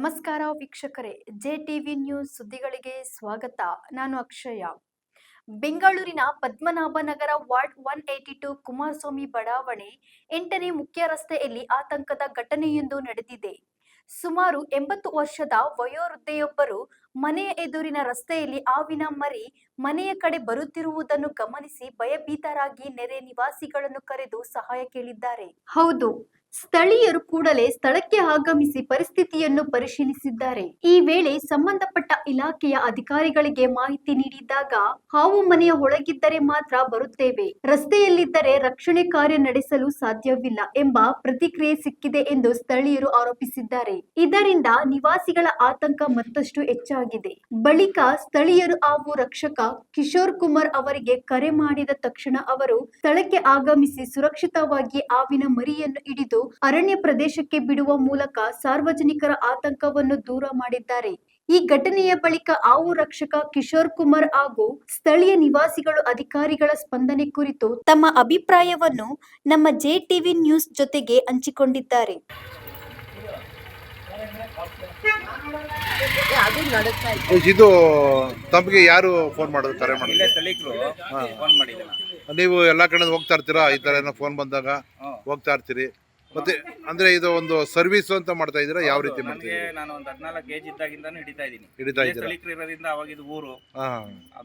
ನಮಸ್ಕಾರ ವೀಕ್ಷಕರೇ, JTV news ಸುದ್ದಿಗಳಿಗೆ ಸ್ವಾಗತ. ನಾನು ಅಕ್ಷಯ. ಬೆಂಗಳೂರಿನ ಪದ್ಮನಾಭನಗರ ವಾರ್ಡ್ 182 ಕುಮಾರಸ್ವಾಮಿ ಬಡಾವಣೆ 8ನೇ ಮುಖ್ಯ ರಸ್ತೆಯಲ್ಲಿ ಆತಂಕದ ಘಟನೆಯೊಂದು ನಡೆದಿದೆ. ಸುಮಾರು 80 ವರ್ಷದ ವಯೋವೃದ್ಧೆಯೊಬ್ಬರು ಮನೆಯ ಎದುರಿನ ರಸ್ತೆಯಲ್ಲಿ ಹಾವಿನ ಮರಿ ಮನೆಯ ಕಡೆ ಬರುತ್ತಿರುವುದನ್ನು ಗಮನಿಸಿ ಭಯಭೀತರಾಗಿ ನೆರೆ ನಿವಾಸಿಗಳನ್ನು ಕರೆದು ಸಹಾಯ ಕೇಳಿದ್ದಾರೆ. ಹೌದು, ಸ್ಥಳೀಯರು ಕೂಡಲೇ ಸ್ಥಳಕ್ಕೆ ಆಗಮಿಸಿ ಪರಿಸ್ಥಿತಿಯನ್ನು ಪರಿಶೀಲಿಸಿದ್ದಾರೆ. ಈ ವೇಳೆ ಸಂಬಂಧಪಟ್ಟ ಇಲಾಖೆಯ ಅಧಿಕಾರಿಗಳಿಗೆ ಮಾಹಿತಿ ನೀಡಿದಾಗ ಹಾವು ಮನೆಯ ಒಳಗಿದ್ದರೆ ಮಾತ್ರ ಬರುತ್ತೇವೆ, ರಸ್ತೆಯಲ್ಲಿದ್ದರೆ ರಕ್ಷಣೆ ಕಾರ್ಯ ನಡೆಸಲು ಸಾಧ್ಯವಿಲ್ಲ ಎಂಬ ಪ್ರತಿಕ್ರಿಯೆ ಸಿಕ್ಕಿದೆ ಎಂದು ಸ್ಥಳೀಯರು ಆರೋಪಿಸಿದ್ದಾರೆ. ಇದರಿಂದ ನಿವಾಸಿಗಳ ಆತಂಕ ಮತ್ತಷ್ಟು ಹೆಚ್ಚಾಗಿದೆ. ಬಳಿಕ ಸ್ಥಳೀಯರು ಹಾವು ರಕ್ಷಕ ಕಿಶೋರ್ ಕುಮಾರ್ ಅವರಿಗೆ ಕರೆ ಮಾಡಿದ ತಕ್ಷಣ ಅವರು ಸ್ಥಳಕ್ಕೆ ಆಗಮಿಸಿ ಸುರಕ್ಷಿತವಾಗಿ ಹಾವಿನ ಮರಿಯನ್ನು ಹಿಡಿದು ಅರಣ್ಯ ಪ್ರದೇಶಕ್ಕೆ ಬಿಡುವ ಮೂಲಕ ಸಾರ್ವಜನಿಕರ ಆತಂಕವನ್ನು ದೂರ ಮಾಡಿದ್ದಾರೆ. ಈ ಘಟನೆಯ ಬಳಿಕ ಹಾವು ರಕ್ಷಕ ಕಿಶೋರ್ ಕುಮಾರ್ ಹಾಗೂ ಸ್ಥಳೀಯ ನಿವಾಸಿಗಳು ಅಧಿಕಾರಿಗಳ ಸ್ಪಂದನೆ ಕುರಿತು ತಮ್ಮ ಅಭಿಪ್ರಾಯವನ್ನು ನಮ್ಮ ಜೆಟಿವಿ ನ್ಯೂಸ್ ಜೊತೆಗೆ ಹಂಚಿಕೊಂಡಿದ್ದಾರೆ. ಇದು ತಮಗೆ ಯಾರು ಫೋನ್ ಮಾಡೋದು, ಕರೆ ಮಾಡಿಲ್ಲ? ನೀವು ಎಲ್ಲಾ ಕಡೆ ಹೋಗ್ತಾ ಇರ್ತೀರಾ? ಈ ತರ ಏನೋ ಫೋನ್ ಬಂದಾಗ ಹೋಗ್ತಾ ಇರ್ತೀರಿ ಮತ್ತೆ? ಅಂದ್ರೆ ಇದು ಒಂದು ಸರ್ವಿಸ್ ಅಂತ ಮಾಡ್ತಾ ಇದೀರಾ? ಯಾವ ರೀತಿ ಮಾಡ್ತೀರಾ? ನಾನು ಒಂದು 14 ಏಜ್ ಇದ್ದಾಗಿಂದಾನು ಹಿಡಿತಾ ಇದ್ದೀನಿ. ಸ್ಥಳೀಕರು ಇರೋದ್ರಿಂದ ಅವಾಗ ಇದು ಊರು.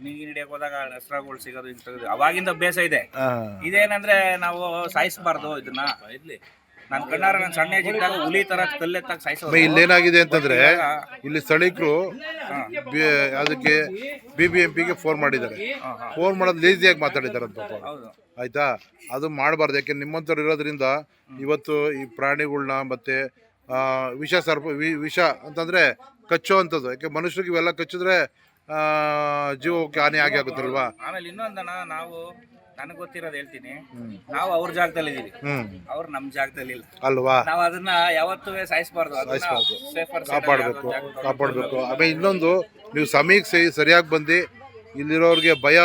ಮೀನು ಹಿಡಿಯಕ್ ಹೋದಾಗ ಹೆಸರುಗಳು ಸಿಗೋದು ಇಂಥದ್ದು ಅವಾಗಿಂದ ಅಭ್ಯಾಸ ಇದೆ. ಇದೇನಂದ್ರೆ ನಾವು ಸಾಯಿಸಬಾರ್ದು ಇದನ್ನ. ನನ್ನ ಕಣ್ಣಾರ ನಾನು ಸಣ್ಣ ಏಜ್ ಇದ್ದಾಗ ಹುಲಿ ತರ ಕಲ್ಲೆತ್ತಾಗ ಸಾಯಿಸೋದು. ಇಲ್ಲೇನಾಗಿದೆ ಅಂತಂದ್ರೆ ಇಲ್ಲಿ ಸ್ಥಳೀಕರು ಅದಕ್ಕೆ BBMPಗೆ ಫೋನ್ ಮಾಡಿದ್ದಾರೆ. ಫೋನ್ ಮಾಡೋದು ಲೇಸಿಯಾಗಿ ಮಾತಾಡಿದ್ದಾರೆ ಅಂತ. ಆಯ್ತಾ? ಅದು ಮಾಡಬಾರ್ದು. ಯಾಕೆ ನಿಮ್ಮಂಥವ್ರು ಇರೋದ್ರಿಂದ ಇವತ್ತು ಈ ಪ್ರಾಣಿಗಳನ್ನ ಮತ್ತೆ ವಿಷ ಅಂತಂದ್ರೆ ಕಚ್ಚೋ ಅಂಥದ್ದು. ಯಾಕೆ ಮನುಷ್ಯರಿಗೆ ಇವೆಲ್ಲ ಕಚ್ಚಿದ್ರೆ ಜೀವಕ್ಕೆ ಹಾನಿ ಆಗಿ ಆಗುತ್ತಲ್ವಾ? ಆಮೇಲೆ ಇನ್ನೊಂದನ ನಾವು ನನಗೆ ಗೊತ್ತಿರೋದು ಹೇಳ್ತೀನಿ. ನಾವು ಅವ್ರ ಜಾಗದಲ್ಲಿ ಇದೀವಿ, ಅವ್ರು ನಮ್ ಜಾಗದಲ್ಲಿ ಇಲ್ಲ ಅಲ್ವಾ? ನಾವು ಅದನ್ನ ಯಾವತ್ತೂ ಸಾಯಿಸಬಾರ್ದು, ಕಾಪಾಡಬೇಕು. ಆಮೇಲೆ ಇನ್ನೊಂದು, ನೀವು ಸಮಯಕ್ಕೆ ಸರಿಯಾಗಿ ಬಂದು ಇಲ್ಲಿರೋರಿಗೆ ಭಯ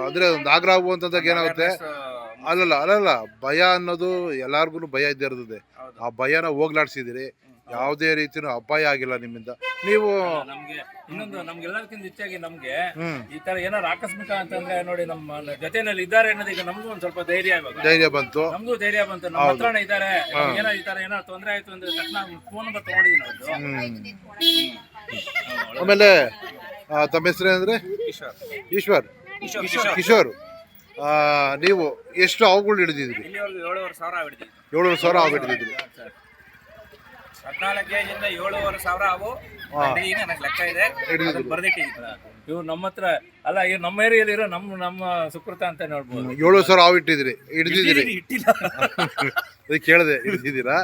ಅಂದ್ರೆ ಒಂದು ಆಗ್ರಹ ಆಗುವಂತಂದಾಗ ಏನಾಗುತ್ತೆ? ಅಲ್ಲಲ್ಲ ಭಯ ಅನ್ನೋದು ಎಲ್ಲಾರ್ಗು ಭಯ ಇದ್ದೇ ಇರ್ತದೆ. ಆ ಭಯನ ಹೋಗ್ಲಾಡ್ಸಿದಿರಿ. ಯಾವುದೇ ರೀತಿನೂ ಅಪಾಯ ಆಗಿಲ್ಲ ನಿಮ್ಮಿಂದ. ನೀವು ಇನ್ನೊಂದು ನಮ್ಗೆಲ್ಲದಕ್ಕಿಂತ ಹೆಚ್ಚಾಗಿ ನಮ್ಗೆ ಈ ತರ ಏನಾರು ಆಕಸ್ಮಿಕ ಅಂತಂದ್ರೆ ನೋಡಿ ನಮ್ಮ ಜೊತೆನಲ್ಲಿ ಇದ್ದಾರೆ ಅನ್ನೋದು ಈಗ ನಮಗೂ ಒಂದ್ ಸ್ವಲ್ಪ ಧೈರ್ಯ ಬಂತು. ನಮಗೂ ಧೈರ್ಯ ಬಂತು. ನಮ್ಮ ಹತ್ರನೇ ಇದ್ದಾರೆ. ಏನೋ ಈ ತರ ಏನಾರು ತೊಂದರೆ ಆಯ್ತು ಅಂದ್ರೆ ತಕ್ಷಣ ಫೋನ್ ನಂಬರ್ ತಗೊಂಡಿದ್ದೀನಿ. ಆಮೇಲೆ ತಮ್ಮ ಹೆಸರು ಅಂದ್ರೆ? ಕಿಶೋರ್. ನೀವು ಎಷ್ಟು ಹಾವುಗಳು ಹಿಡಿದಿದ್ರಿ? 7,500 ಹಾವು ಹಿಡಿದಿದ್ರಿ. 14 ಏಜಿಂದ 7,500 ಹಾವು ನನಗೆ ಲೆಕ್ಕ ಇದೆ, ಬರ್ದಿಟ್ಟಿದ್ದೀನಿ. ಇವ್ರು ನಮ್ಮ ಹತ್ರ ಅಲ್ಲ, ಇವ್ರು ನಮ್ಮ ಏರಿಯಲ್ಲಿ ಇರೋ ನಮ್ಮ ಸುಕೃತ ಅಂತ ನೋಡ್ಬೋದು. 7,000 ಹಾವು ಹಿಡಿದಿದ್ದೀರಿ. ಅದಕ್ಕೆ ಕೇಳಿದೆ, ಹಿಡಿದಿದ್ದೀರಾ?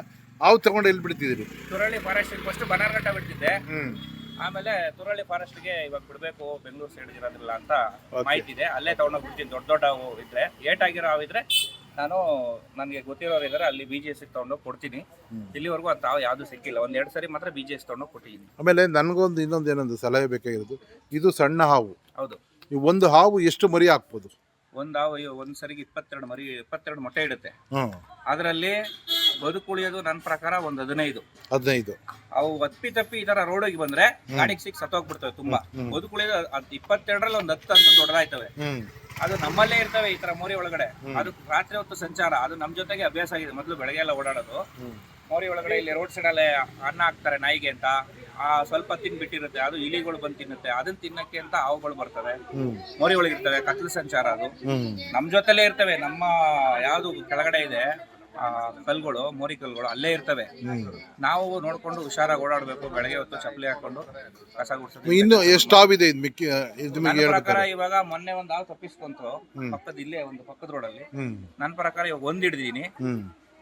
ಹಾವು ತಗೊಂಡು ಎಲ್ಲಿ ಬಿಡ್ತಿದ್ದೀರಿ? ತುರಳಿ ಫಾರೆಸ್ಟ್ ಫಸ್ಟ್ ಬನಾರ್ಘಟ್ಟ ಬಿಡ್ತಿದ್ದೆ. ಆಮೇಲೆ ತುರಳಿ ಫಾರೆಸ್ಟ್ ಗೆ ಇವಾಗ ಬಿಡ್ಬೇಕು, ಬೆಂಗಳೂರು ಸೈಡ್ ಇರೋದಿಲ್ಲ ಅಂತ ಮಾಹಿತಿ ಇದೆ. ಅಲ್ಲೇ ತಗೊಂಡೋಗಿ ಬಿಡ್ತೀನಿ. ದೊಡ್ಡ ಹಾವು ಇದ್ರೆ, ಏಟಾಗಿರೋ ಹಾವು ಇದ್ರೆ ನಾನು ನನಗೆ ಗೊತ್ತಿರೋರು ಇದ್ದಾರೆ, ಅಲ್ಲಿ BGS ತಗೊಂಡೋಗಿ ಕೊಡ್ತೀನಿ. ಇಲ್ಲಿವರೆಗೂ ಅಂತ ಯಾವ್ದು ಸಿಕ್ಕಿಲ್ಲ. 1-2 ಸರಿ ಮಾತ್ರ BGS ತಗೊಂಡೋಗಿ ಕೊಟ್ಟಿದ್ದೀನಿ. ಆಮೇಲೆ ನನಗೊಂದು ಇನ್ನೊಂದು ಸಲಹೆ ಬೇಕಾಗಿರೋದು, ಇದು ಸಣ್ಣ ಹಾವು. ಹೌದು. ಈ ಒಂದು ಹಾವು ಎಷ್ಟು ಮರಿ ಹಾಕ್ಬೋದು? ಒಂದು ಹಾವು ಒಂದ್ ಸರಿಗೆ 22 ಮೊಟ್ಟೆ ಇಡುತ್ತೆ. ಅದರಲ್ಲಿ ಬದುಕುಳಿಯೋದು ನನ್ನ ಪ್ರಕಾರ ಒಂದು 15. ಅವು ತಪ್ಪಿ ಈ ತರ ರೋಡಿಗೆ ಬಂದ್ರೆ ಗಾಡಿಗೆ ಸಿಕ್ಕಿ ಸತ್ತೋಗ್ಬಿಡ್ತವೆ. ತುಂಬಾ ಬದುಕುಳಿಯೋದು 22ರಲ್ಲಿ ಒಂದು 10 ಅಂತೂ ದೊಡ್ಡದಾಯ್ತವೆ. ಅದು ನಮ್ಮಲ್ಲೇ ಇರ್ತವೆ ಈ ತರ ಮೋರಿ ಒಳಗಡೆ. ಅದು ರಾತ್ರಿ ಹೊತ್ತು ಸಂಚಾರ, ಅದು ನಮ್ ಜೊತೆಗೆ ಅಭ್ಯಾಸ ಆಗಿದೆ. ಮೊದಲು ಬೆಳಗ್ಗೆ ಎಲ್ಲ ಓಡಾಡೋದು ಮೋರಿ ಒಳಗಡೆ. ಇಲ್ಲಿ ರೋಡ್ ಸೈಡ್ ಅಲ್ಲೇ ಅನ್ನ ಹಾಕ್ತಾರೆ ನಾಯಿಗೆ ಅಂತ. ಸ್ವಲ್ಪ ತಿನ್ಬಿಟ್ಟಿರುತ್ತೆ, ಅದು ಇಲಿಗಳು ಬಂದು ತಿನ್ನುತ್ತೆ. ಅದನ್ನ ತಿನ್ನಕ್ಕೆ ಅಂತ ಹಾವುಗಳು ಬರ್ತವೆ, ಮೋರಿ ಒಳಗಿರ್ತವೆ. ಕತ್ಲು ಸಂಚಾರ ಅದು ನಮ್ ಜೊತೆಲೇ ಇರ್ತವೆ. ನಮ್ಮ ಯಾವ್ದು ಕೆಳಗಡೆ ಇದೆ ಕಲ್ಗಳು, ಮೋರಿ ಕಲ್ಗಳು ಅಲ್ಲೇ ಇರ್ತವೆ. ನಾವು ನೋಡ್ಕೊಂಡು ಹುಷಾರಾಗಿ ಓಡಾಡ್ಬೇಕು. ಬೆಳಗ್ಗೆ ಹೊತ್ತು ಚಪ್ಪಲಿ ಹಾಕೊಂಡು ಕಸ ಗುಡಿಸೋದು. ಇನ್ನು ಎಷ್ಟು ಹಾವಿದೆ? ನನ್ನ ಪ್ರಕಾರ ಇವಾಗ ಮೊನ್ನೆ ಒಂದು ಹಾವು ತಪ್ಪಿಸ್ಕೊಂತು ಪಕ್ಕದ ಇಲ್ಲೇ ಒಂದು ಪಕ್ಕದ ರೋಡಲ್ಲಿ. ನನ್ನ ಪ್ರಕಾರ ಇವಾಗ ಒಂದ್ ಹಿಡಿದೀನಿ.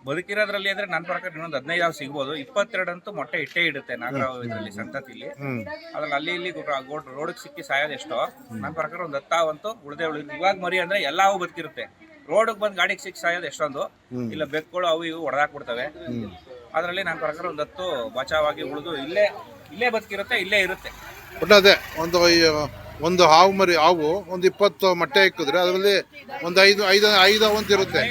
ಬದುಕಿರೋದ್ರಲ್ಲಿ ಅಂದ್ರೆ ನನ್ನ ಪ್ರಕಾರ ಇನ್ನೊಂದು 15 ಹಾವು ಸಿಗ್ಬೋದು. 22 ಅಂತೂ ಮೊಟ್ಟೆ ಇಟ್ಟೇ ಇಡುತ್ತೆ ನಾಗರಾವ್ ಇದರಲ್ಲಿ ಸಂತತಿಲಿ. ಅದ್ರಲ್ಲಿ ಅಲ್ಲಿ ಇಲ್ಲಿ ರೋಡ್ಗೆ ಸಿಕ್ಕಿ ಸಾಯೋದು ಎಷ್ಟೋ. ನನ್ನ ಪ್ರಕಾರ ಒಂದು 10 ಹಾವು ಅಂತೂ ಉಳಿದೇ ಇವಾಗ ಮರಿ ಅಂದ್ರೆ ಎಲ್ಲಾ ಹಾವು ಬದುಕಿರುತ್ತೆ. ರೋಡ್ಗೆ ಬಂದು ಗಾಡಿಗೆ ಸಿಕ್ಕಿ ಸಾಯೋದು ಎಷ್ಟೊಂದು ಇಲ್ಲ. ಬೆಕ್ಕುಗಳು ಅವು ಇವು ಹೊಡೆದಾಕ್ಬಿಡ್ತವೆ. ಅದರಲ್ಲಿ ನನ್ನ ಪ್ರಕಾರ ಒಂದು 10 ಬಚಾವಾಗಿ ಉಳಿದು ಇಲ್ಲೇ ಬದುಕಿರುತ್ತೆ, ಇಲ್ಲೇ ಇರುತ್ತೆ. ಅದೇ ಒಂದು ಹಾವು ಮರಿ ಹಾವು ಒಂದು 20 ಮೊಟ್ಟೆ ಇಕ್ಕಿದ್ರೆ ಅದರಲ್ಲಿ ಒಂದು 5 ಹಾವು ಅಂತ ಇರುತ್ತೆ.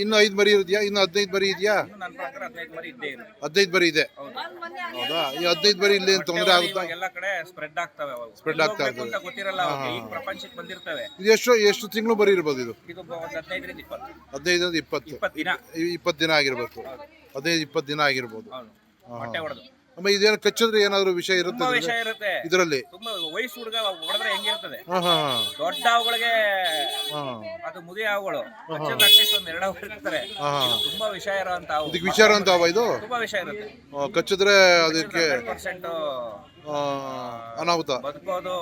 ಇನ್ನು 5 ಮರಿ ಇದೆಯಾ? ಇನ್ನು 15 ಮರಿ ಇದೆಯಾ? ಇನ್ನು ನನ್ನ ಪ್ರಕಾರ 15 ಮರಿ ಇದ್ದೇ ಇರುತ್ತೆ. 15 ಮರಿ ಇದೆ. ಹೌದಾ? ಈ 15 ಮರಿ ಇಲ್ಲಿ ತೊಂದರೆ ಆಗುತ್ತಾ? ಎಲ್ಲ ಕಡೆ ಸ್ಪ್ರೆಡ್ ಆಗ್ತವೆ ಅವು. ಸ್ಪ್ರೆಡ್ ಆಗ್ತಾ ಹೋಗ್ಬೇಕು ಅಂತ ಗೊತ್ತಿರಲ್ಲ ಅವ್ರಿಗೆ. ಈಗ ಪ್ರಪಂಚಕ್ಕೆ ಬಂದಿರ್ತವೆ. ಇದು ಎಷ್ಟು ತಿಂಗಳು ಮರಿ ಇರ್ಬೋದು ಇದು? ಇದು ಒಂದು 15 ರಿಂದ 20. 15 ರಿಂದ 20. 20 ದಿನ. 20 ದಿನ ಆಗಿರ್ಬೇಕು. 15-20 ದಿನ ಆಗಿರ್ಬೋದು. ಹೌದು. ಮೊಟ್ಟೆ ಹೊಡೆದು. ಆಮೇಲೆ ಇದೇನು ಕಚ್ಚಿದ್ರೆ ಏನಾದ್ರು ವಿಷಯ ಇರುತ್ತೆ ತುಂಬಾ ವಿಷಯ ಇರುತ್ತೆ ಇದರಲ್ಲಿ? ತುಂಬಾ ವಯಸ್ಸು ಹುಡುಗ ಹೊಡೆದ್ರೆ ಹೆಂಗಿರ್ತದೆ? ಹಾ ಹಾ ದೊಡ್ಡ ಹಾವುಗಳಿಗೆ ಹಾ ಅದು ಮುದಿ ಹಾವುಗಳು ಅಟ್ಲೀಸ್ಟ್ ಒಂದ್ 2 ಅವರ್ ಇರ್ತಾರೆ. ಇದು ತುಂಬಾ ವಿಷಯ ಇರೋಂತ ಹಾವು. ಇದಕ್ಕೆ ವಿಚಾರ ಅಂತ ಇದು ತುಂಬಾ ವಿಷಯ ಇರುತ್ತೆ. ಕಚ್ಚಿದ್ರೆ ಅದಕ್ಕೆ 100% ಅನಾಹುತ. ಬದುಕೋದು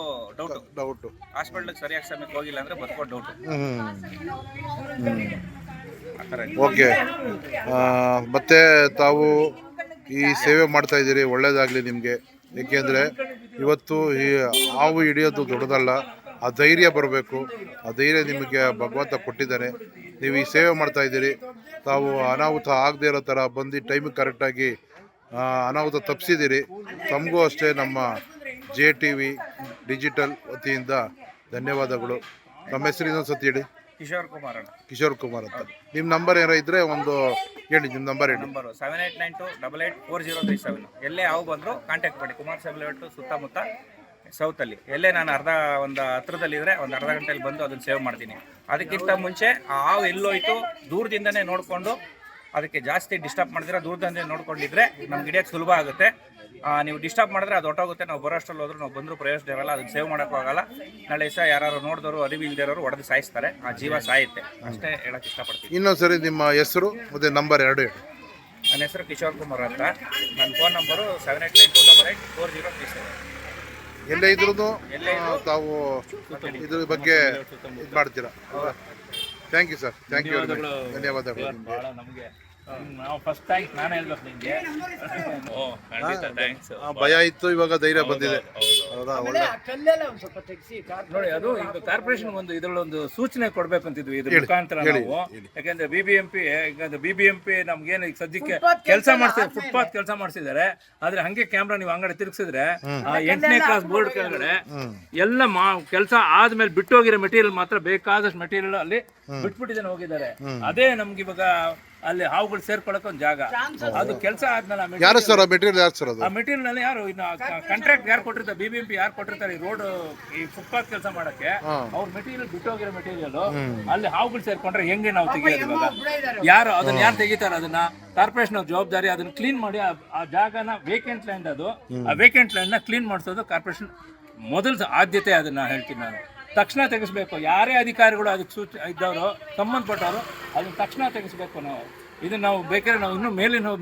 ಡೌಟ್. ಹಾಸ್ಪಿಟಲ್ ಸರಿಯಾಗಿ ಸಮಯಕ್ಕೆ ಹೋಗಿಲ್ಲ ಅಂದ್ರೆ ಬದುಕೋದು ಡೌಟ್. ಓಕೆ. ಮತ್ತೆ ತಾವು ಈ ಸೇವೆ ಮಾಡ್ತಾ ಇದ್ದೀರಿ, ಒಳ್ಳೇದಾಗಲಿ ನಿಮಗೆ. ಏಕೆಂದರೆ ಇವತ್ತು ಈ ಹಾವು ಹಿಡಿಯೋದು ದೊಡ್ಡದಲ್ಲ, ಆ ಧೈರ್ಯ ಬರಬೇಕು. ಆ ಧೈರ್ಯ ನಿಮಗೆ ಭಗವಂತ ಕೊಟ್ಟಿದ್ದಾನೆ. ನೀವು ಈ ಸೇವೆ ಮಾಡ್ತಾ ಇದ್ದೀರಿ. ತಾವು ಅನಾಹುತ ಆಗದೆ ಇರೋ ಥರ ಬಂದು ಟೈಮಿಗೆ ಕರೆಕ್ಟಾಗಿ ಅನಾಹುತ ತಪ್ಪಿಸಿದ್ದೀರಿ. ತಮಗೂ ಅಷ್ಟೇ ನಮ್ಮ JTV ಡಿಜಿಟಲ್ ವತಿಯಿಂದ ಧನ್ಯವಾದಗಳು. ನಮ್ಮ ಹೆಸರು ಇನ್ನೊಂದು ಸತಿ ಹೇಳಿ. ಕಿಶೋರ್ ಕುಮಾರ್ ಅಂತ. ನಿಮ್ಮ ನಂಬರ್ ಏನಾರ ಇದ್ರೆ ಒಂದು ಹೇಳಿ. ನಿಮ್ಮ ನಂಬರ್ ಹೇಳಿ. ನಂಬರು 7892884037. ಎಲ್ಲೇ ಹಾವು ಬಂದರೂ ಕಾಂಟ್ಯಾಕ್ಟ್ ಮಾಡಿ. ಕುಮಾರ್ ಸೆಬ್ಲೆಟ್ ಸುತ್ತಮುತ್ತ ಸೌತಲ್ಲಿ ಎಲ್ಲೇ ನಾನು ಒಂದು ಹತ್ರದಲ್ಲಿದ್ದರೆ ಒಂದು ಅರ್ಧ ಗಂಟೆಯಲ್ಲಿ ಬಂದು ಅದನ್ನು ಸೇವ್ ಮಾಡ್ತೀನಿ. ಅದಕ್ಕಿಂತ ಮುಂಚೆ ಆ ಹಾವು ಎಲ್ಲೋಯ್ತು ದೂರದಿಂದನೇ ನೋಡಿಕೊಂಡು, ಅದಕ್ಕೆ ಜಾಸ್ತಿ ಡಿಸ್ಟರ್ಬ್ ಮಾಡಿದ್ರೆ ದೂರದಿಂದ ನೋಡ್ಕೊಂಡಿದ್ರೆ ನಮ್ಗೆ ಹಿಡಿಯೋಕ್ಕೆ ಸುಲಭ ಆಗುತ್ತೆ. ನೀವು ಡಿಸ್ಟರ್ಬ್ ಮಾಡಿದ್ರೆ ಅದು ಹೊಟ್ಟೋಗುತ್ತೆ. ನಾವು ಬರೋಷ್ಟರಲ್ಲಿ ಹೋದ್ರೂ ನಾವು ಬಂದರೂ ಪ್ರಯೋಜನ ಇರಲ್ಲ. ಅದನ್ನು ಸೇವ್ ಮಾಡೋಕ್ಕಾಗಲ್ಲ. ನಾಳೆ ದಿವಸ ಯಾರು ನೋಡಿದವರು ಅರಿವು ಇಲ್ದಿರೋರು ಹೊಡೆದು ಸಾಯಿಸ್ತಾರೆ. ಆ ಜೀವ ಸಾಯುತ್ತೆ. ಅಷ್ಟೇ ಹೇಳಕ್ಕೆ ಇಷ್ಟಪಡ್ತೀನಿ. ಇನ್ನೊಂದು ಸರಿ ನಿಮ್ಮ ಹೆಸರು ಮತ್ತು ನಂಬರ್ 2 ಹೇಳಿ. ನನ್ನ ಹೆಸರು ಕಿಶೋರ್ ಕುಮಾರ್ ಅಂತ. ನನ್ನ ಫೋನ್ ನಂಬರು 7892884037. ಎಲ್ಲೇ ಇದ್ರೂ ತಾವು ಇದ್ರ ಬಗ್ಗೆ ಇದು ಮಾಡ್ತೀರಾ. Thank you sir. Thank you. ಧನ್ಯವಾದಗಳು ನಿಮಗೆ. ನಮಗೆ ನಾವು ಫಸ್ಟ್ ಥ್ಯಾಂಕ್ಸ್ ನಾನು ಹೇಳ್ಬೇಕು ನಿಮಗೆ. ಭಯ ಇತ್ತು, ಇವಾಗ ಧೈರ್ಯ ಬಂದಿದೆ. ಹೌದಾ? ಒಳ್ಳೆ ನೋಡಿ, ಅದು ಈಗ ಕಾರ್ಪೊರೇಷನ್ ಒಂದು ಇದರಲ್ಲೊಂದು ಸೂಚನೆ ಕೊಡ್ಬೇಕಂತಿದ್ವಿ ಇದ್ರ ಮುಖಾಂತರ ನಾವು. ಯಾಕಂದ್ರೆ BBMP ನಮ್ಗೇನು ಈಗ ಸದ್ಯಕ್ಕೆ ಕೆಲಸ ಮಾಡ್ತಿದ್ದಾರೆ, ಫುಟ್ಪಾತ್ ಕೆಲಸ ಮಾಡ್ತಿದ್ದಾರೆ. ಆದ್ರೆ ಹಂಗೆ ಕ್ಯಾಮ್ರಾ ನೀವು ಅಂಗಡಿ ತಿರುಗಿಸಿದ್ರೆ 8ನೇ ಕ್ಲಾಸ್ ಬೋರ್ಡ್ ಕೆಳಗಡೆ ಎಲ್ಲ ಕೆಲಸ ಆದ್ಮೇಲೆ ಬಿಟ್ಟೋಗಿರೋ ಮೆಟೀರಿಯಲ್ ಮಾತ್ರ ಬೇಕಾದಷ್ಟು ಮೆಟೀರಿಯಲ್ ಅಲ್ಲಿ ಬಿಟ್ಬಿಟ್ಟಿದ್ದಾನೆ ಹೋಗಿದ್ದಾರೆ. ಅದೇ ನಮ್ಗೆ ಇವಾಗ ಅಲ್ಲಿ ಹಾವುಗಳು ಸೇರ್ಕೊಳಕ್ ಒಂದು ಜಾಗ. ಅದು ಕೆಲಸ ಆದ್ಮೇಲೆ ಯಾರು ಸರ್ ಮೆಟೀರಿಯಲ್? ಯಾರು ಸರ್ ಅದು? ಆ ಮೆಟೀರಿಯಲ್ ನಲ್ಲಿ ಯಾರು ಕಾಂಟ್ರಾಕ್ಟ್ ಯಾರು ಕೊಟ್ಟಿರ್ತಾರೆ? BBMP ಯಾರು ಕೊಟ್ಟಿರ್ತಾರೆ ಈ ರೋಡ್ ಈ ಫುಟ್ಪಾತ್ ಕೆಲಸ ಮಾಡಕ್ಕೆ? ಅವ್ರ ಮೆಟೀರಿಯಲ್ ಬಿಟ್ಟೋಗಿರೋ ಮೆಟೀರಿಯಲ್ ಅಲ್ಲಿ ಹಾವುಗಳು ಸೇರ್ಕೊಂಡ್ರೆ ಹೆಂಗೆ ನಾವು ತೆಗಿಯೋದು? ಇವಾಗ ಯಾರು ಅದನ್ನ ಯಾರು ತೆಗಿತಾರೆ? ಅದನ್ನ ಕಾರ್ಪೊರೇಷನ್ ಅವ್ರ ಜವಾಬ್ದಾರಿ. ಅದನ್ನ ಕ್ಲೀನ್ ಮಾಡಿ ಆ ಜಾಗನ ವೇಕೆಂಟ್ ಲ್ಯಾಂಡ್, ಅದು ಆ ವೇಕೆಂಟ್ ಲ್ಯಾಂಡ್ ನ ಕ್ಲೀನ್ ಮಾಡಿಸೋದು ಕಾರ್ಪೊರೇಷನ್ ಮೊದಲ ಆದ್ಯತೆ. ಅದನ್ನ ಹೇಳ್ತೀನಿ ನಾನು. ತಕ್ಷಣ ತೆಗಿಸ್ಬೇಕು. ಯಾರೇ ಅಧಿಕಾರಿಗಳು ಅದಕ್ಕೆ ಇದ್ದವರು ಸಂಬಂಧಪಟ್ಟವರು ಅದನ್ನ ತಕ್ಷಣ ತೆಗಿಸ್ಬೇಕು. ನಾವು ಇದನ್ನ ನಾವು ಬೇಕಾದ್ರೆ ನಾವು ಇನ್ನೂ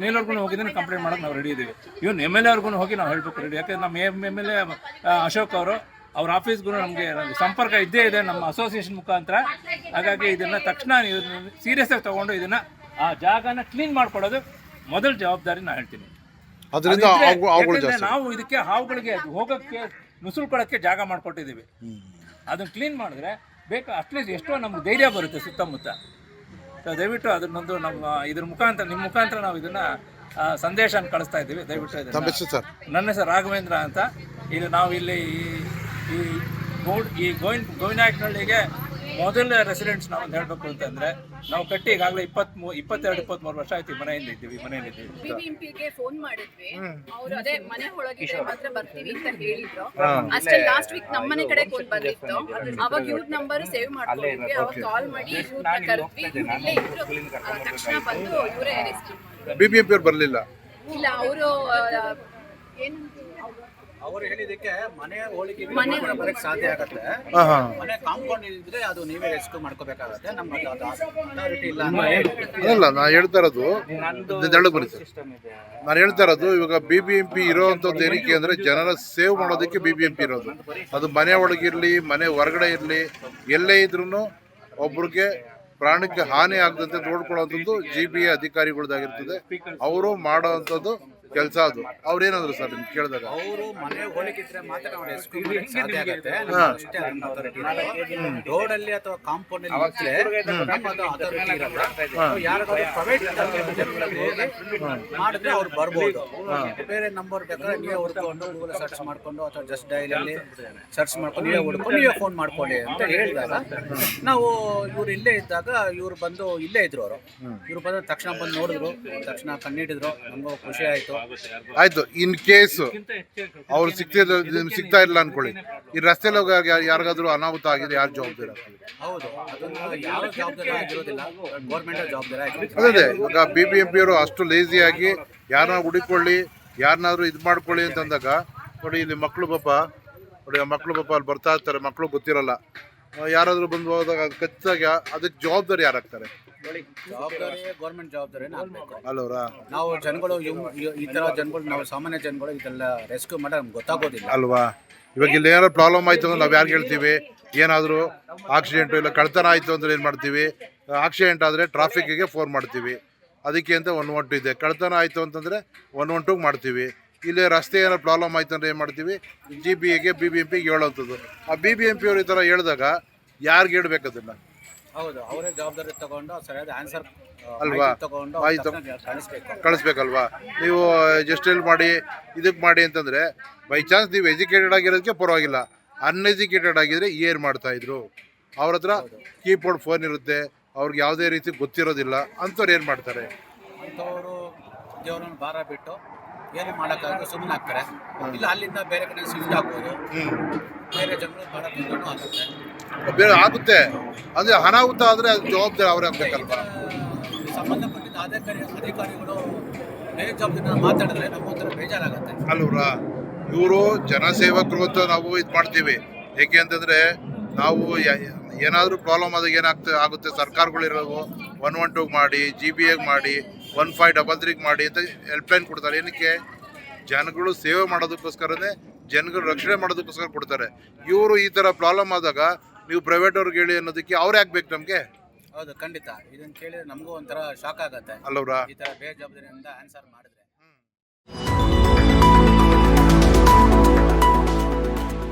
ಮೇಲ್ವರ್ಗು ಹೋಗಿದ್ರೆ ಕಂಪ್ಲೇಂಟ್ ಮಾಡೋಕೆ ನಾವು ರೆಡಿ ಇದ್ದೀವಿ. ಇವನ್ MLA ಅವ್ರಿಗೂ ಹೋಗಿ ನಾವು ಹೇಳ್ಬೇಕು ರೆಡಿ. ಯಾಕಂದ್ರೆ ನಮ್ಮ MLA ಅಶೋಕ್ ಅವರು, ಅವ್ರ ಆಫೀಸ್ಗೂ ನಮಗೆ ಸಂಪರ್ಕ ಇದ್ದೇ ಇದೆ ನಮ್ಮ ಅಸೋಸಿಯೇಷನ್ ಮುಖಾಂತರ. ಹಾಗಾಗಿ ಇದನ್ನ ತಕ್ಷಣ ಸೀರಿಯಸ್ ಆಗಿ ತಗೊಂಡು ಇದನ್ನ ಆ ಜಾಗನ ಕ್ಲೀನ್ ಮಾಡ್ಕೊಡೋದು ಮೊದಲ ಜವಾಬ್ದಾರಿ ನಾನು ಹೇಳ್ತೀನಿ. ನಾವು ಇದಕ್ಕೆ ಹಾವುಗಳಿಗೆ ಹೋಗಕ್ಕೆ ನುಸುಳ್ಕೊಳಕ್ಕೆ ಜಾಗ ಮಾಡ್ಕೊಟ್ಟಿದ್ದೀವಿ. ಅದನ್ನ ಕ್ಲೀನ್ ಮಾಡಿದ್ರೆ ಬೇಕಾ ಅಟ್ಲೀಸ್ಟ್ ಎಷ್ಟೋ ನಮ್ಗೆ ಧೈರ್ಯ ಬರುತ್ತೆ ಸುತ್ತಮುತ್ತ. ದಯವಿಟ್ಟು ಅದನ್ನೊಂದು ನಮ್ಮ ಇದ್ರ ಮುಖಾಂತರ, ನಿಮ್ಮ ಮುಖಾಂತರ ನಾವು ಇದನ್ನ ಸಂದೇಶ ಕಳಿಸ್ತಾ ಇದ್ದೀವಿ. ದಯವಿಟ್ಟು ನನ್ನ ಹೆಸರು ರಾಘವೇಂದ್ರ ಅಂತ. ಇದು ನಾವು ಇಲ್ಲಿ ಈ ಗೋವಿನಾಯಕನಹಳ್ಳಿಗೆ ಮೊದಲ ರೆಸಿಡೆಂಟ್ಸ್ ನಾವು ಹೇಳಬೇಕು ಅಂತಂದ್ರೆ, ನಾವು ಕಟ್ಟಿ ಈಗಾಗಲೇ 22-23 ವರ್ಷ ಆಯ್ತು ಮನೆಯಲ್ಲಿ ಇದ್ದೀವಿ. BBMPಗೆ ಫೋನ್ ಮಾಡಿದ್ವಿ. ಅವರು ಅದೇ ಮನೆ ಒಳಗೆ ಮಾತ್ರ ಬರ್ತೀವಿ ಅಂತ ಹೇಳಿದ್ರು. ಅಷ್ಟೇ ಲಾಸ್ಟ್ ವೀಕ್ ನಮ್ಮ ಮನೆ ಕಡೆ ಫೋನ್ ಬಂದಿತ್ತು. ಅವಾಗ ಇವ್ರ ನಂಬರ್ ಸೇವ್ ಮಾಡ್ಕೊಂಡಿದ್ವಿ. ಅವಾಗ ಕಾಲ್ ಮಾಡಿ ಇವ್ರನ್ನ ಕರೆದ್ವಿ. ಇಲ್ಲೇ ಇದ್ರು. ತಕ್ಷಣ ಬಂದು ಇವರೇ ರೆಸ್ಕ್ಯೂ ಮಾಡಿದ್ರು. BBMP ಅವ್ರು ಬರಲಿಲ್ಲ. ಇಲ್ಲ, ಅವರು ಏನು ಅವರು ಹೇಳಿದಕ್ಕೆ ಮನೆ ಹೋಳಿಗೆ ಬರಕ್ಕೆ ಸಾಧ್ಯ ಆಗುತ್ತೆ. ಮನೆ ಕಾಂಪೌಂಡ್ ಇದ್ರೆ ಅದು ನೀವೇ ರೆಸ್ಕ್ಯೂ ಮಾಡ್ಕೋಬೇಕಾಗತ್ತೆ. ನಮ್ಗೆ ಅಥಾರಿಟಿ ಇಲ್ಲ. ಅಲ್ಲ, ನಾನು ಹೇಳ್ತಾ ಇರೋದು ಇವಾಗ BBMP ಇರೋವಂಥದ್ದು ಏನಕ್ಕೆ ಅಂದರೆ ಜನರ ಸೇವ್ ಮಾಡೋದಕ್ಕೆ BBMP ಇರೋದು. ಅದು ಮನೆ ಒಳಗಿರಲಿ, ಮನೆ ಹೊರಗಡೆ ಇರಲಿ, ಎಲ್ಲೇ ಇದ್ರೂ ಒಬ್ರಿಗೆ ಪ್ರಾಣಕ್ಕೆ ಹಾನಿ ಆಗದಂತೆ ನೋಡ್ಕೊಳ್ಳೋವಂಥದ್ದು GBA ಅಧಿಕಾರಿಗಳದಾಗಿರ್ತದೆ. ಅವರು ಮಾಡೋವಂಥದ್ದು ಕೆಲಸ ಅದು. ಅವ್ರು ಏನಂದ್ರು ಸರ್ ನಿಮ್ಗೆ ಕೇಳಿದಾಗ? ಅವರು ಮನೆ ಹೋಲಿಕಿದ್ರೆ ಮಾತ್ರ ನಾವು ರೆಸ್ಕ್ಯೂ ಮಾಡಕ್ಕೆ ಸಾಧ್ಯ ಆಗುತ್ತೆ. ಅಷ್ಟೇ ಅದನ್ನ ಅಥಾರಿಟಿ ರೋಡ್ ಅಲ್ಲಿ ಅಥವಾ ಕಾಂಪೌಂಡ್ ಅಲ್ಲಿ ಇದ್ರೆ ನಮ್ಮ ಅದು ಅಥಾರಿಟಿ ಇರಲ್ಲ. ಯಾರಾದ್ರೂ ಪ್ರೈವೇಟ್ ಮಾಡಿದ್ರೆ ಅವ್ರು ಬರ್ಬೋದು. ಬೇರೆ ನಂಬರ್ ಬೇಕಾದ್ರೆ ನೀವೇ ಹುಡ್ಕೊಂಡು ಗೂಗಲ್ ಸರ್ಚ್ ಮಾಡ್ಕೊಂಡು ಅಥವಾ ಜಸ್ಟ್ ಡೈಲಲ್ಲಿ ಸರ್ಚ್ ಮಾಡ್ಕೊಂಡು ನೀವೇ ಹುಡ್ಕೊಂಡು ನೀವೇ ಫೋನ್ ಮಾಡ್ಕೊಳ್ಳಿ ಅಂತ ಹೇಳಿದಾಗ ನಾವು ಇವ್ರು ಇಲ್ಲೇ ಇದ್ದಾಗ ಇವ್ರು ಬಂದು ಇಲ್ಲೇ ಇದ್ರು. ಇವ್ರು ಬಂದ ತಕ್ಷಣ ಬಂದು ನೋಡಿದ್ರು, ತಕ್ಷಣ ಕಣ್ಣಿಟ್ಟಿದ್ರು. ನಮಗೂ ಖುಷಿ ಆಯ್ತು. ಆಯ್ತು, ಇನ್ ಕೇಸ್ ಅವ್ರು ಸಿಗ್ತಾ ಇಲ್ಲ ಅನ್ಕೊಳ್ಳಿ, ಈ ರಸ್ತೆಲಿ ಹೋಗಾಗ ಯಾರಿಗಾದ್ರೂ ಅನಾಹುತ ಆಗಿದೆ, ಯಾರು ಜವಾಬ್ದಾರಿ ಆಗ್ತದೆ? ಹೌದು, ಅದನ್ನ ಯಾವ ಜವಾಬ್ದಾರಿ ಆಗಿರೋದಿಲ್ಲ, ಗೌರ್ಮೆಂಟ್ ಜವಾಬ್ದಾರಿ ಆಗಿದೆ. ಅದೇ ಇವಾಗ BBMP ಅವರು ಅಷ್ಟು ಲೇಸಿಯಾಗಿ ಯಾರನ್ನ ಹುಡುಕೊಳ್ಳಿ, ಯಾರನ್ನಾದ್ರೂ ಇದು ಮಾಡ್ಕೊಳ್ಳಿ ಅಂತಂದಾಗ ನೋಡಿ, ಇಲ್ಲಿ ಮಕ್ಕಳು ಪಾಪ ನೋಡಿ, ಮಕ್ಕಳು ಪಾಪ ಅಲ್ಲಿ ಬರ್ತಾ ಇರ್ತಾರೆ, ಮಕ್ಕಳು ಗೊತ್ತಿರಲ್ಲ, ಯಾರಾದ್ರೂ ಬಂದು ಹೋದಾಗ ಖಚಿತಾಗಿ ಅದಕ್ಕೆ ಜವಾಬ್ದಾರಿ ಯಾರಾಗ್ತಾರೆ? ಜವಾಬ್ದಾರಿ ಗೌರ್ಮೆಂಟ್ ಜವಾಬ್ದಾರಿನ ಆಗ್ಬೇಕು ಅಲ್ವರಾ? ನಾವು ಜನಗಳು ಈ ತರ ಜನಗಳು, ನಾವು ಸಾಮಾನ್ಯ ಜನಗಳು ಇದೆಲ್ಲ ರೆಸ್ಕ್ಯೂ ಮಾಡಿ ನಮ್ಗೆ ಗೊತ್ತಾಗೋದಿಲ್ಲ ಅಲ್ವಾ? ಇವಾಗ ಇಲ್ಲಿ ಏನಾದ್ರು ಪ್ರಾಬ್ಲಮ್ ಆಯ್ತು ಅಂದ್ರೆ ನಾವು ಯಾರು ಹೇಳ್ತೀವಿ? ಏನಾದರೂ ಆಕ್ಸಿಡೆಂಟು ಇಲ್ಲ ಕಳ್ತನ ಆಯಿತು ಅಂದ್ರೆ ಏನು ಮಾಡ್ತೀವಿ? ಆಕ್ಸಿಡೆಂಟ್ ಆದರೆ ಟ್ರಾಫಿಕ್ಕಿಗೆ ಫೋನ್ ಮಾಡ್ತೀವಿ, ಅದಕ್ಕೆ ಅಂತ 112 ಇದೆ. ಕಳ್ತನ ಆಯಿತು ಅಂತಂದರೆ 112 ಮಾಡ್ತೀವಿ. ಇಲ್ಲಿ ರಸ್ತೆ ಏನೋ ಪ್ರಾಬ್ಲಮ್ ಆಯ್ತು ಅಂದರೆ ಏನು ಮಾಡ್ತೀವಿ? GBAಗೆ BBMPಗೆ ಹೇಳೋವಂಥದ್ದು. ಆ BBMP ಅವರು ಈ ಥರ ಹೇಳಿದಾಗ ಯಾರಿಗೆ ಹೇಳ್ಬೇಕು ಅದನ್ನು? ಹೌದು, ಅವರೇ ಜವಾಬ್ದಾರಿ ತಗೊಂಡು ಸರಿಯಾದ ಆನ್ಸರ್ ಅಲ್ವಾ? ತಗೊಂಡು ಆಯ್ತು, ಕಳಿಸ್ಬೇಕು. ಕಳಿಸ್ಬೇಕಲ್ವಾ? ನೀವು ಜಸ್ಟ್ ಎಲ್ಲಿ ಮಾಡಿ ಇದಕ್ಕೆ ಮಾಡಿ ಅಂತಂದರೆ ಬೈ ಚಾನ್ಸ್ ನೀವು ಎಜುಕೇಟೆಡ್ ಆಗಿರೋದಕ್ಕೆ ಪರವಾಗಿಲ್ಲ, ಅನ್ಎಜುಕೇಟೆಡ್ ಆಗಿದ್ರೆ ಏನು ಮಾಡ್ತಾಯಿದ್ರು? ಅವ್ರ ಹತ್ರ ಕೀಬೋರ್ಡ್ ಫೋನ್ ಇರುತ್ತೆ, ಅವ್ರಿಗೆ ಯಾವುದೇ ರೀತಿ ಗೊತ್ತಿರೋದಿಲ್ಲ, ಅಂಥವ್ರು ಏನು ಮಾಡ್ತಾರೆ? ಅಂಥವರು ದೇವರನ್ನು ಭಾರ ಬಿಟ್ಟು ಏನು ಮಾಡೋಕ್ಕಾಗದೆ ಸುಮ್ಮನೆ ಆಗ್ತಾರೆ. ಇಲ್ಲ ಅಲ್ಲಿಂದ ಬೇರೆ ಕಡೆ ಶಿಫ್ಟ್ ಆಗ್ಬೋದು, ಬೇರೆ ಜನಗಳು ಭಾಳ ತೊಂದರೆನೂ ಆಗುತ್ತೆ. ಬೇರೆ ಆಗುತ್ತೆ ಅಂದರೆ ಅನಾಹುತ ಆದರೆ ಅದು ಜವಾಬ್ದಾರಿ ಅವರೇ ಆಗಬೇಕಲ್ವಾ? ಸಂಬಂಧಪಟ್ಟಿದ್ದ ಅಧಿಕಾರಿಗಳು ಬೇರೆ ಜವಾಬ್ದಾರಿ ಮಾತಾಡಿದ್ರೆ ನಮ್ಮ ಹತ್ರ ಬೇಜಾರಾಗುತ್ತೆ ಅಲ್ವ್ರಾ? ಇವರು ಜನಸೇವಕರು ಅಂತ ನಾವು ಇದು ಮಾಡ್ತೀವಿ. ಏಕೆ ಅಂತಂದರೆ ನಾವು ಏನಾದರೂ ಪ್ರಾಬ್ಲಮ್ ಆದಾಗ ಆಗುತ್ತೆ, ಸರ್ಕಾರಗಳಿರೋದು 112 ಮಾಡಿ, GBAಗೆ ಮಾಡಿ, 1533 ಮಾಡಿ ಅಂತ ಹೆಲ್ಪ್ಲೈನ್ ಕೊಡ್ತಾರೆ. ಏನಕ್ಕೆ? ಜನಗಳು ಸೇವೆ ಮಾಡೋದಕ್ಕೋಸ್ಕರನೇ, ಜನಗಳು ರಕ್ಷಣೆ ಮಾಡೋದಕ್ಕೋಸ್ಕರ ಕೊಡ್ತಾರೆ. ಇವರು ಈ ಥರ ಪ್ರಾಬ್ಲಮ್ ಆದಾಗ ನೀವು ಪ್ರೈವೇಟ್ ಅವ್ರಿಗೆ ಹೇಳಿ ಅನ್ನೋದಕ್ಕೆ ಅವ್ರು ಯಾಕೆ ನಮಗೆ? ಹೌದು, ಖಂಡಿತ ಇದನ್ನು ಕೇಳಿದ್ರೆ ನಮಗೂ ಒಂಥರ ಶಾಕ್ ಆಗುತ್ತೆ ಅಲ್ಲವ್ರಾ? ಈ ಥರ ಬೇಜವಾಬ್ದಾರಿಯಿಂದ ಆನ್ಸರ್ ಮಾಡಿದ್ರೆ.